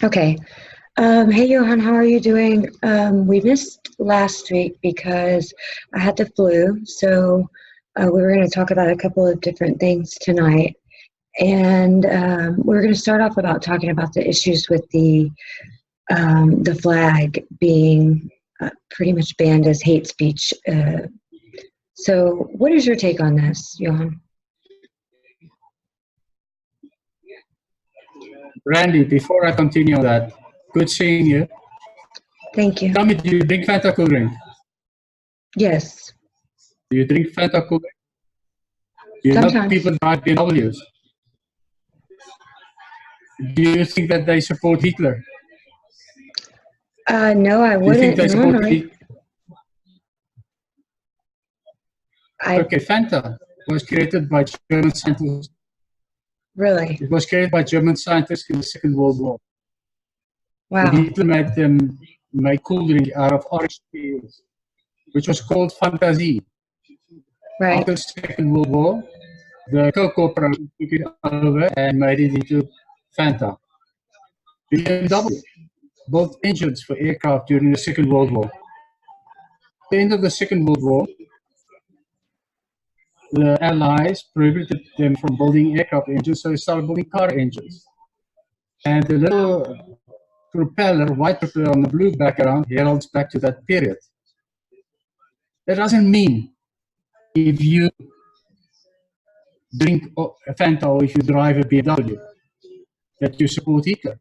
Okay. Hey, Johan, how are you doing? We missed last week because I had the flu, so we were going to talk about a couple of different things tonight. And we're going to start off about talking about the issues with the flag being pretty much banned as hate speech. So, what is your take on this, Johan? Randy, before I continue on that, good seeing you. Thank you. Tell me, do you drink Fanta cool drink? Yes. Do you drink Fanta cool drink? Do you Sometimes. know people drive BMWs? Do you think that they support Hitler? No, I Do you think wouldn't they support normally. Okay, Fanta was created by German scientists. Really? It was created by German scientists in the Second World War. Wow. Hitler made them make cool drink out of orange peels, which was called Fantasie. Right. After the Second World War, the Coke Corporation took it over and made it into Fanta. BMW built engines for aircraft during the Second World War. At the end of the Second World War, the Allies prohibited them from building aircraft engines, so they started building car engines. And the little propeller, white propeller on the blue background, heralds back to that period. That doesn't mean if you drink a Fanta or if you drive a BMW that you support Hitler.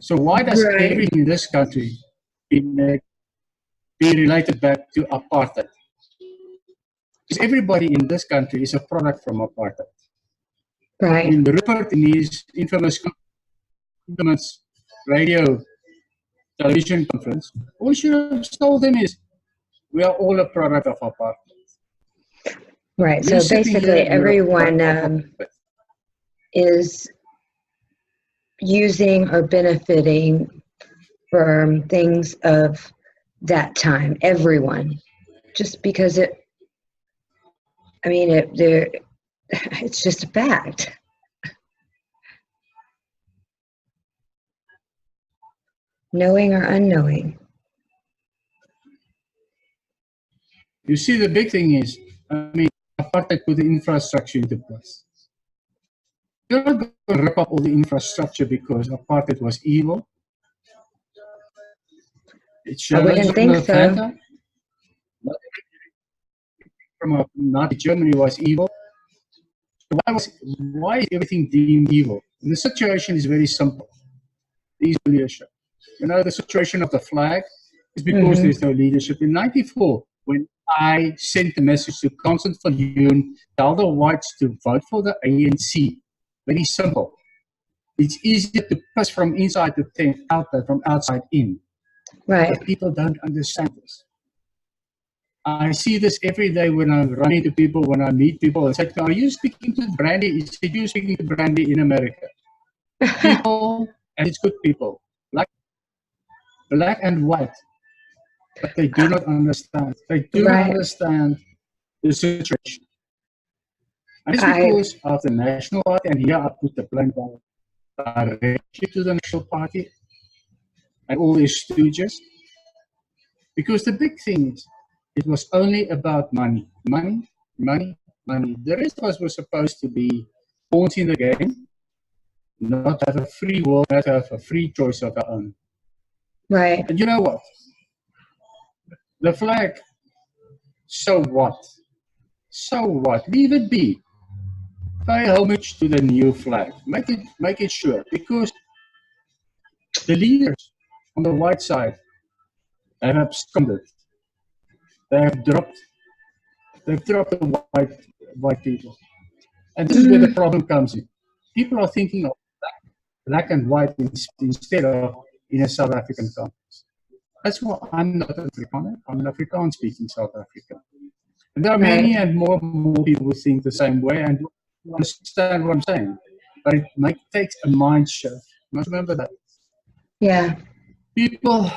So why does everything in this country be related back to apartheid? Because everybody in this country is a product from apartheid. Right. In Rupert, in his infamous radio television conference, all you should have told them is, we are all a product of apartheid. Right. So basically, everyone is using or benefiting from things of that time. Everyone, just because it's just a fact. Knowing or unknowing. You see, the big thing is, apartheid put the infrastructure into place. You're not going to rip up all the infrastructure because apartheid was evil. I wouldn't think so. Fanta. From Nazi Germany was evil. Why is everything deemed evil? And the situation is very simple. These leadership. You know, the situation of the flag is because there's no leadership. In '94, when I sent the message to Constant van Joon, tell the whites to vote for the ANC. Very simple. It's easier to push from inside the tent out than from outside in. Right. But people don't understand this. I see this every day when I run into people, when I meet people, and say, are you speaking to Brandy? Is you speaking to Brandy in America? People, and it's good people, black and white, but they do not understand. They do not understand the situation. And it's because of the National Party, and here I put the blame directly to the National Party and all these stooges. Because the big thing is, it was only about money. Money, money, money. The rest of us were supposed to be pawns in the game, not have a free will, not have a free choice of our own. Right. And you know what? The flag, so what? So what? Leave it be. Pay homage to the new flag. Make it sure. Because the leaders on the white side have absconded. They've dropped the white people. And this is where the problem comes in. People are thinking of black and white instead of in a South African context. That's why I'm not an Afrikaner. I'm an Afrikaans-speaking South African. And there are many and more people who think the same way and understand what I'm saying. But it takes a mind shift. You must remember that. Yeah. People,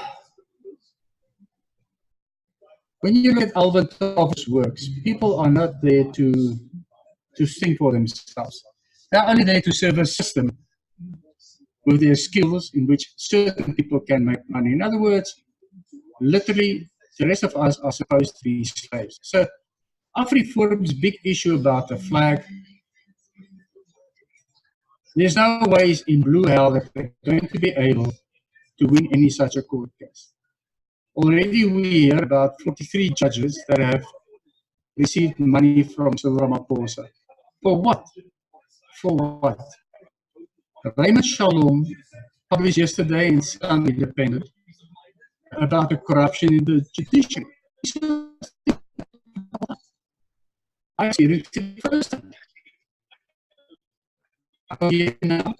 when you look at Alvin Toffler's works, people are not there to think for themselves. They're only there to serve a system with their skills in which certain people can make money. In other words, literally, the rest of us are supposed to be slaves. So, AfriForum's big issue about the flag, there's no ways in blue hell that they're going to be able to win any such a court case. Already we hear about 43 judges that have received money from Cyril Ramaphosa. For what? For what? Raymond Shalom published yesterday in Sun Independent about the corruption in the judiciary. I see it first. Now,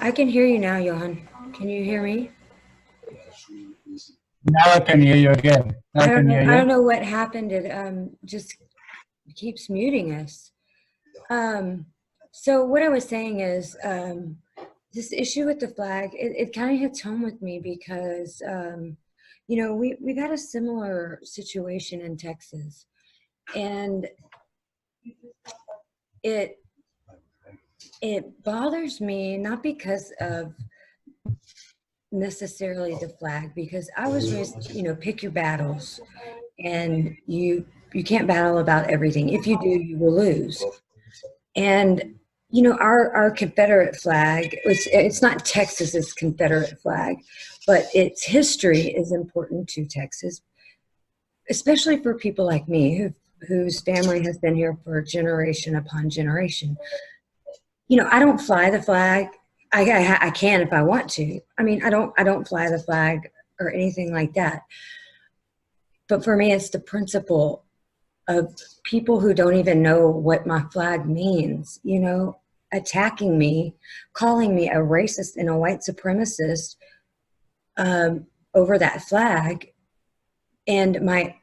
I can hear you now, Johan. Can you hear me? now I can hear you again. Now I I don't can know. hear I don't you. know what happened. It just keeps muting us. So what I was saying is this issue with the flag. It kind of hits home with me because you know we've had a similar situation in Texas, and it it bothers me not because of necessarily the flag, because I was raised, you know, pick your battles, and you can't battle about everything. If you do, you will lose. And you know, our Confederate flag, it's not Texas's Confederate flag, but its history is important to Texas, especially for people like me whose family has been here for generation upon generation. You know, I don't fly the flag. I can if I want to. I mean, I don't fly the flag or anything like that. But for me, it's the principle of people who don't even know what my flag means, you know, attacking me, calling me a racist and a white supremacist over that flag. And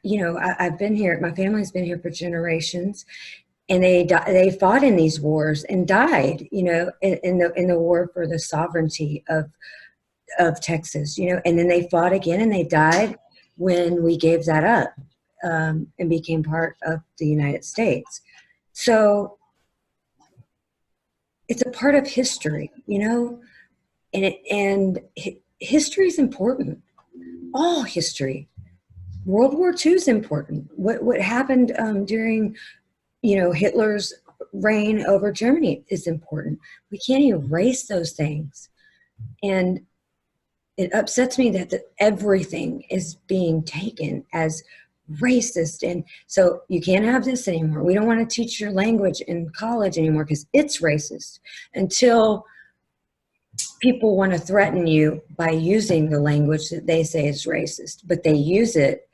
you know, I've been here. My family's been here for generations, and they fought in these wars and died. You know, in the war for the sovereignty of Texas. You know, and then they fought again and they died when we gave that up and became part of the United States. So it's a part of history, you know, and history is important. All history. World War II is important. What happened during, you know, Hitler's reign over Germany is important. We can't erase those things, and it upsets me that everything is being taken as racist. And so you can't have this anymore. We don't want to teach your language in college anymore because it's racist, until people want to threaten you by using the language that they say is racist, but they use it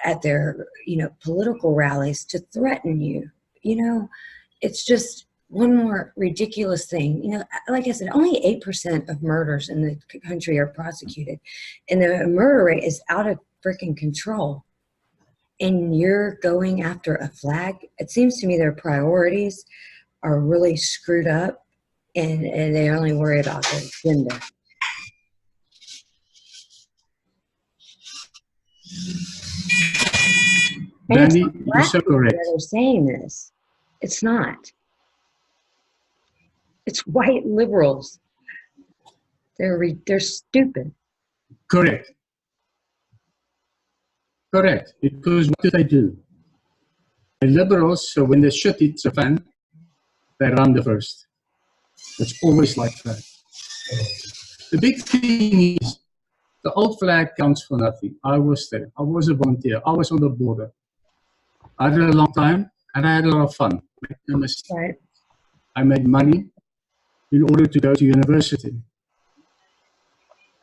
at their, you know, political rallies to threaten you. You know, it's just one more ridiculous thing. You know, like I said, only 8% of murders in the country are prosecuted, and the murder rate is out of freaking control. And you're going after a flag. It seems to me their priorities are really screwed up, and they only worry about their agenda. And it's Danny, not you're black so people that correct. are saying this. It's not. It's white liberals. They're stupid. Correct. Correct. Because what do they do? The liberals, so when the shit hits the fan, they run the first. It's always like that. The big thing is the old flag counts for nothing. I was there. I was a volunteer. I was on the border. I had a long time and I had a lot of fun. Make no mistake. Right. I made money in order to go to university.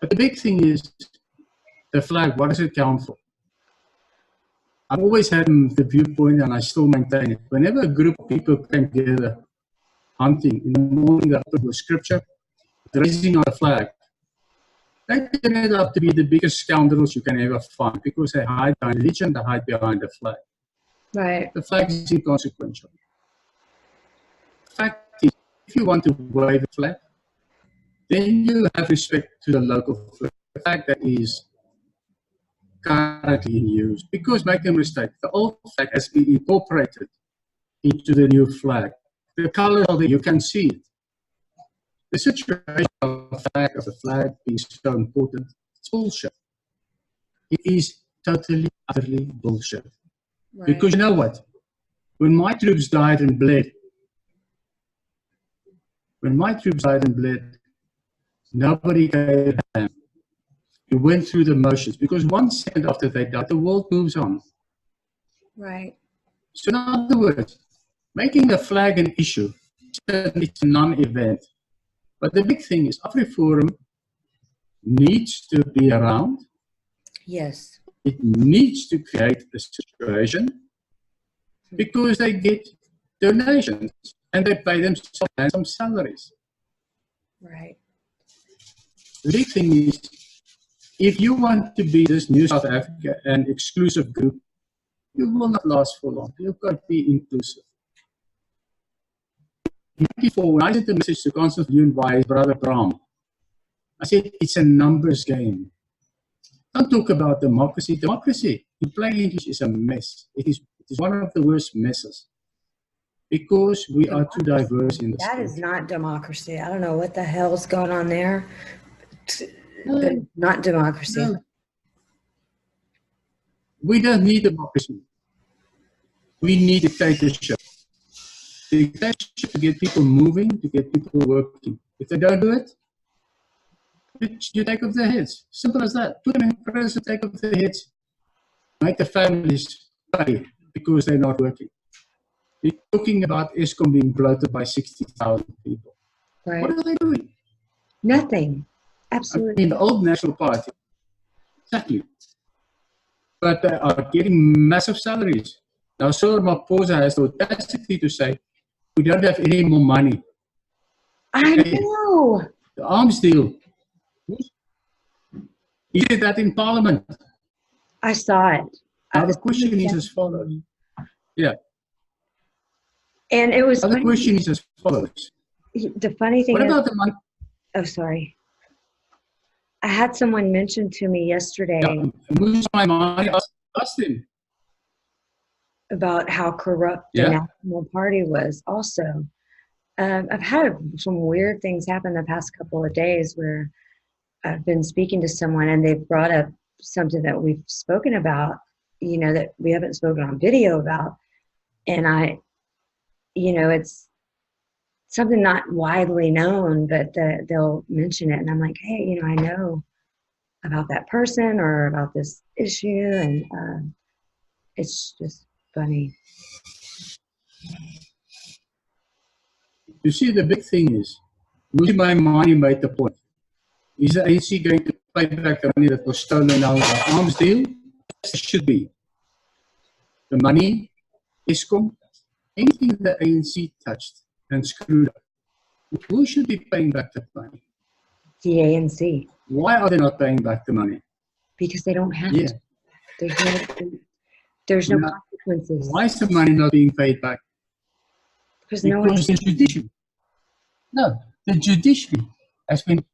But the big thing is the flag. What does it count for? I've always had the viewpoint, and I still maintain it. Whenever a group of people came together hunting in the morning, they put with scripture, raising on the flag, they turned out to be the biggest scoundrels you can ever find because they hide behind religion, they hide behind the flag. Right. The flag is inconsequential. The fact is, if you want to wave a flag, then you have respect to the local flag. The flag that is currently in use. Because make no mistake, the old flag has been incorporated into the new flag. The colors of it, you can see it. The situation of the flag being so important, it's bullshit. It is totally, utterly bullshit. Right. Because you know what? When my troops died and bled, nobody gave a damn. You went through the motions because 1 second after they died, the world moves on. Right. So in other words, making the flag an issue, it's a non-event. But the big thing is AfriForum needs to be around. Yes. It needs to create a situation because they get donations and they pay themselves some salaries. Right. The big thing is, if you want to be this new South Africa, an exclusive group, you will not last for long. You've got to be inclusive. Before, when I sent a message to Constantine Yoon by his brother Bram, I said, it's a numbers game. Don't talk about democracy. Democracy, in plain English, is a mess. It is one of the worst messes. Because we are too diverse in this That country. is not democracy. I don't know what the hell's going on there. But not democracy. No. We don't need democracy. We need dictatorship. Dictatorship to get people moving, to get people working. If they don't do it, you take off their heads. Simple as that. Put them in prison, take off their heads. Make the families pay because they're not working. You're talking about Eskom being bloated by 60,000 people. Right. What are they doing? Nothing. I Absolutely. mean, the old National Party. Exactly. But they are getting massive salaries. Now, Cyril Ramaphosa has the audacity to say, we don't have any more money. I know. The arms deal. He did that in Parliament. I saw it. Now, the question is as follows. Yeah. And it was Now, the funny. question is as follows. The funny thing What is, about the money? oh, sorry. I had someone mention to me yesterday Who's my money? Ask him. about how corrupt the National Party was also. I've had some weird things happen the past couple of days where I've been speaking to someone and they've brought up something that we've spoken about, you know, that we haven't spoken on video about. And it's something not widely known, but they'll mention it. And I'm like, hey, I know about that person or about this issue. And it's just funny. You see, the big thing is, losing my money made the point. Is the ANC going to pay back the money that was stolen out of the arms deal? Yes, it should be. The money, Eskom, anything the ANC touched and screwed up, who should be paying back that money? The ANC. Why are they not paying back the money? Because they don't have to. There's no consequences. Why is the money not being paid back? Because the judiciary. No, the judiciary has been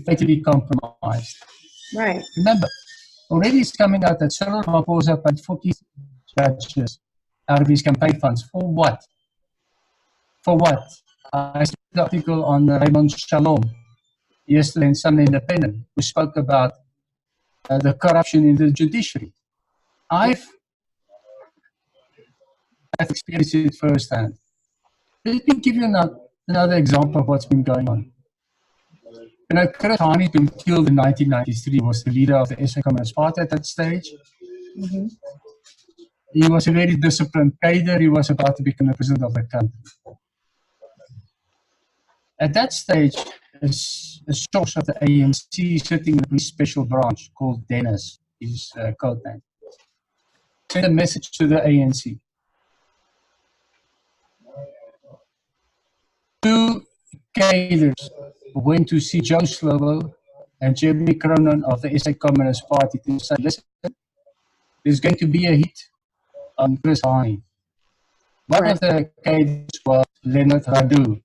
fatally compromised. Right. Remember, already it's coming out that Cyril Ramaphosa paid 40 judges out of his campaign funds. For what? For what? the article on Raymond Shalom yesterday in Sunday Independent, who spoke about the corruption in the judiciary. I've experienced it firsthand. Let me give you another example of what's been going on. You know, Chris Hani been killed in 1993. He was the leader of the SA Communist Party at that stage. Mm-hmm. He was a very disciplined cadre. He was about to become the president of the country. At that stage, a source of the ANC sitting in a special branch called Dennis, his code name, sent a message to the ANC. Two cadres went to see Joe Slovo and Jeremy Cronin of the SA Communist Party to say, listen, there's going to be a hit on Chris Hani. One of the cadres was Leonard Radu.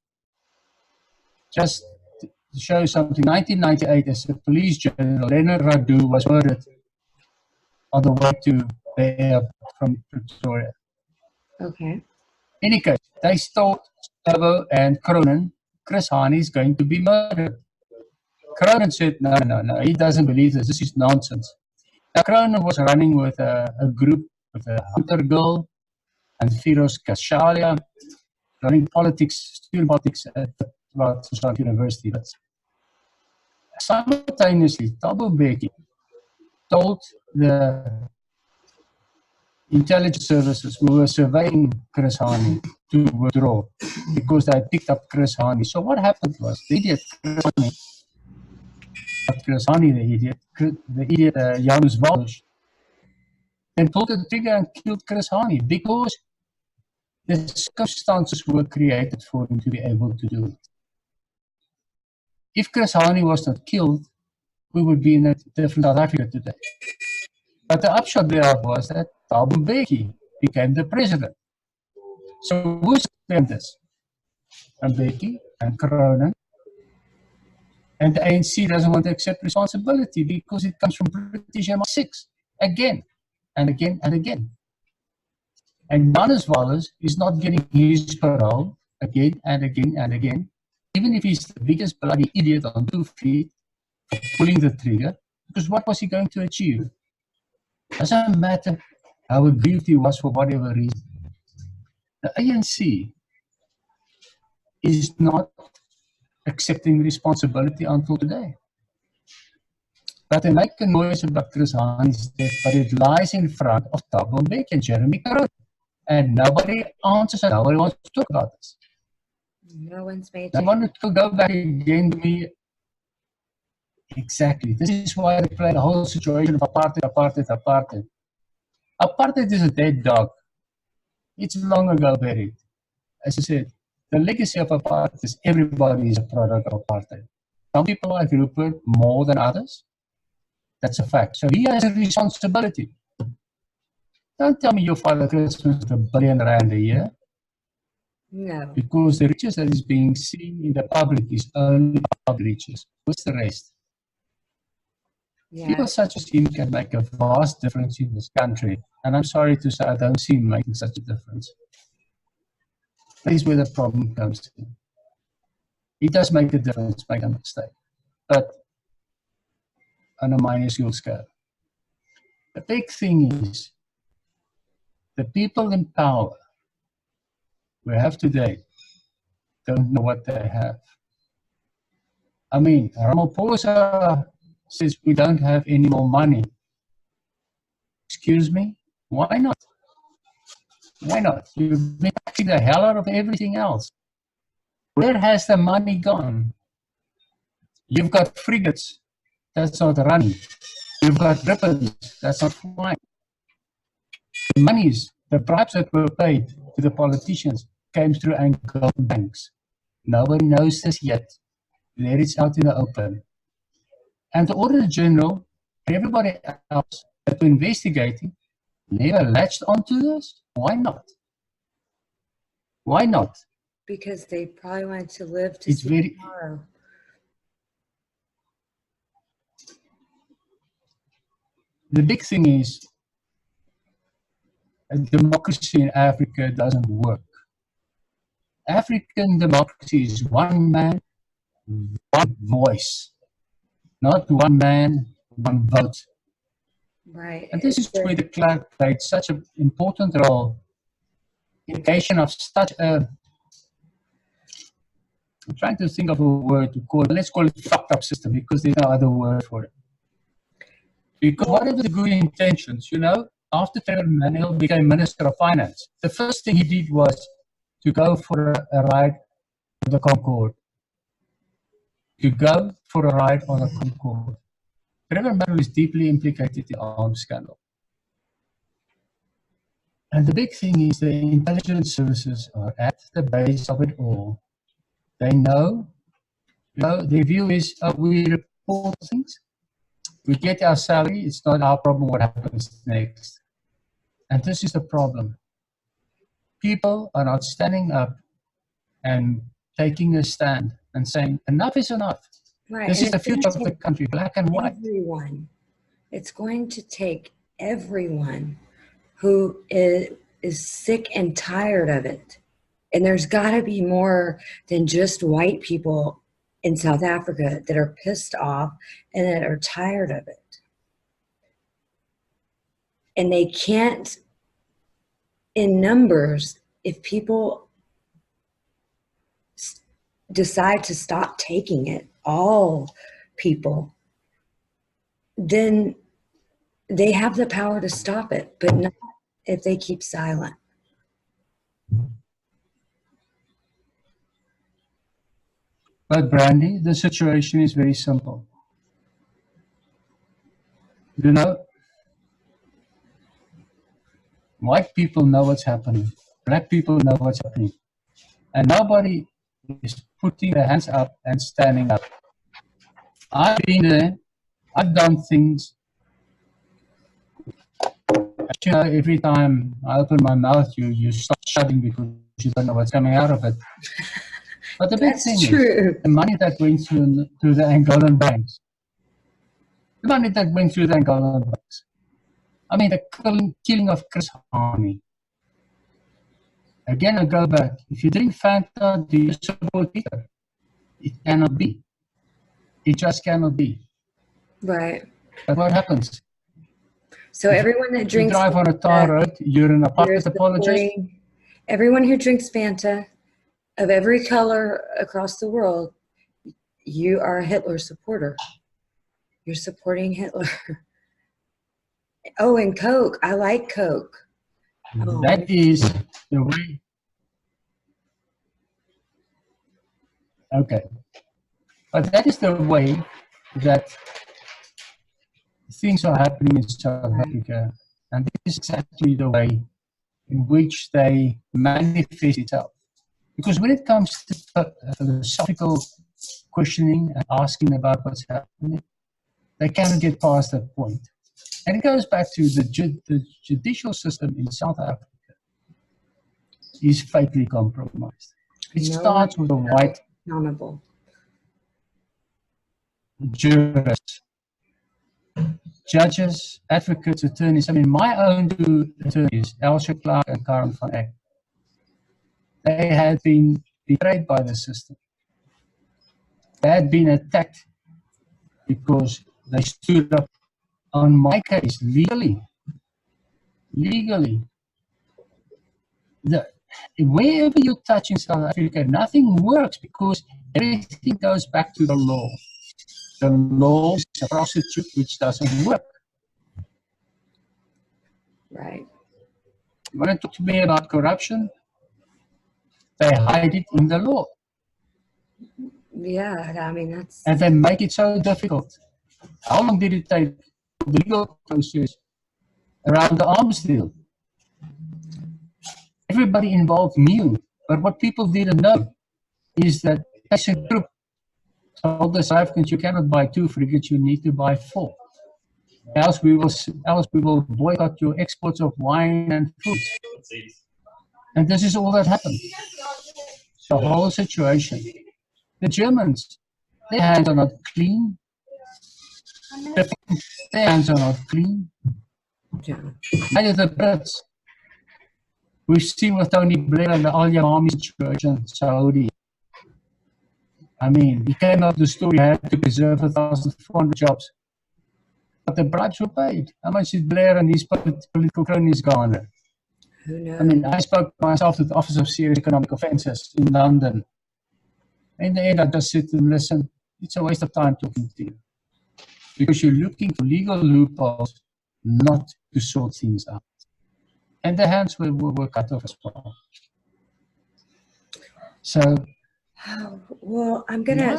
Just to show something, 1998, as a police general, Leonard Radu was murdered on the way to the airport from Pretoria. Okay. Any case, they told Slovo and Cronin, Chris Hani is going to be murdered. Cronin said, no, he doesn't believe this. This is nonsense. Now, Cronin was running with a group, with a Hunter girl and Firoz Kashalia, running politics, student politics at Rotterdam University. But simultaneously, Thabo Mbeki told the intelligence services who were surveying Chris Hani to withdraw because they had picked up Chris Hani. So what happened was the idiot Chris Hani, the idiot Janus Walsh, then pulled the trigger and killed Chris Hani because the circumstances were created for him to be able to do it. If Chris Hani was not killed, we would be in a different South Africa today. But the upshot thereof was that Thabo Mbeki became the president. So who's claimed this? Mbeki and Cronin. And the ANC doesn't want to accept responsibility because it comes from British MI6 again and again and again. And Janus Wallace is not getting his parole again and again and again, even if he's the biggest bloody idiot on 2 feet for pulling the trigger, because what was he going to achieve? Doesn't matter how aggrieved he was for whatever reason. The ANC is not accepting responsibility until today. But they make a noise about Chris Hani's death, but it lies in front of Thabo Mbeki and Jeremy Cronin. And nobody answers and nobody wants to talk about this. No one's made I it. wanted to go back again to me. Exactly. This is why they play the whole situation of apartheid. Apartheid is a dead dog. It's long ago buried. As I said, the legacy of apartheid is everybody is a product of apartheid. Some people like Rupert more than others. That's a fact. So he has a responsibility. Don't tell me your Father Christmas with R1 billion a year. No. Because the riches that is being seen in the public is only public riches. What's the rest? Yeah. People such as him can make a vast difference in this country. And I'm sorry to say, I don't see him making such a difference. That is where the problem comes in. He does make a difference, make a mistake, but on a minuscule scale. The big thing is the people in power we have today don't know what they have. I mean, Ramaphosa says we don't have any more money. Excuse me? Why not? Why not? You've been taxing the hell out of everything else. Where has the money gone? You've got frigates, that's not running. You've got ribbons, that's not flying. The monies, the bribes that were paid to the politicians came through Anglo banks. Nobody knows this yet. There it's out in the open. And the Auditor General and everybody else that were investigating never latched onto this. Why not? Why not? Because they probably wanted to live to It's see very tomorrow. the big thing is democracy in Africa doesn't work African democracy is one man, one voice, not one man, one vote. Right. And this is where the clerk played such an important role in creation of such a, I'm trying to think of a word to call it, let's call it fucked up system, because there's no other word for it. Because whatever the good intentions, after Trevor Manuel became Minister of Finance, the first thing he did was to go for a ride on the Concorde. To go for a ride on the Concorde. Trevor Manuel is deeply implicated in the arms scandal. And the big thing is the intelligence services are at the base of it all. They know, their view is, we report things, we get our salary, it's not our problem what happens next. And this is the problem. People are not standing up and taking a stand and saying, enough is enough. Right. This is the future of the country, black and white. Everyone. It's going to take everyone who is sick and tired of it. And there's got to be more than just white people in South Africa that are pissed off and that are tired of it. And they can't, in numbers, if people decide to stop taking it, all people, then they have the power to stop it, but not if they keep silent. But Brandy, the situation is very simple. White people know what's happening. Black people know what's happening. And nobody is putting their hands up and standing up. I've been there. I've done things. Every time I open my mouth, you start shutting because you don't know what's coming out of it. But the big thing is the money that went through the Angolan banks. The money that went through the Angolan banks. I mean, the killing of Chris Hani. Again, I go back. If you drink Fanta, do you support Hitler? It cannot be. It just cannot be. Right. But what happens? So everyone that drinks, you drive on a tar road, you're an apartheid apologist. Everyone who drinks Fanta of every color across the world, you are a Hitler supporter. You're supporting Hitler. Oh, and Coke. I like Coke. Oh. That is the way. Okay. But that is the way that things are happening in South Africa. And this is exactly the way in which they manifest itself. Because when it comes to philosophical questioning and asking about what's happening, they cannot get past that point. And it goes back to the judicial system in South Africa is fatally compromised. It starts with a white accountable jurists, judges, advocates, attorneys. I mean, my own two attorneys, Elsha Clark and Karen van Eck, they had been betrayed by the system. They had been attacked because they stood up on my case legally. Wherever you touch in South Africa, nothing works because everything goes back to the law. The law is a prostitute which doesn't work. Right. You want to talk to me about corruption? They hide it in the law. Yeah, I mean, that's... And they make it so difficult. How long did it take the legal process around the arms deal? Everybody involved knew, but what people didn't know is that as a group told the South Africans, you cannot buy 2 frigates, you need to buy 4. Else we will boycott your exports of wine and food. And this is all that happened. The whole situation. The Germans, their hands are not clean. Their hands are not clean. Yeah. Neither the Brits. We've seen with Tony Blair and the Al Yamami situation in Saudi. I mean, he came up with the story, had to preserve 1,400 jobs. But the bribes were paid. How much did Blair and his political cronies garner? Who knows? I mean, I spoke myself to the Office of Serious Economic Offences in London. In the end, I just sit and listen. It's a waste of time talking to you. Because you're looking for legal loopholes, not to sort things out. And the hands were cut off as well. So, well, I'm gonna.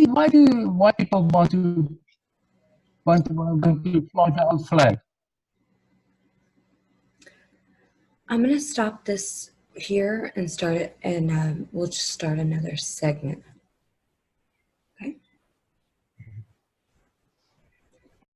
why people want to plant the old flag? I'm gonna stop this here and start it, and we'll just start another segment.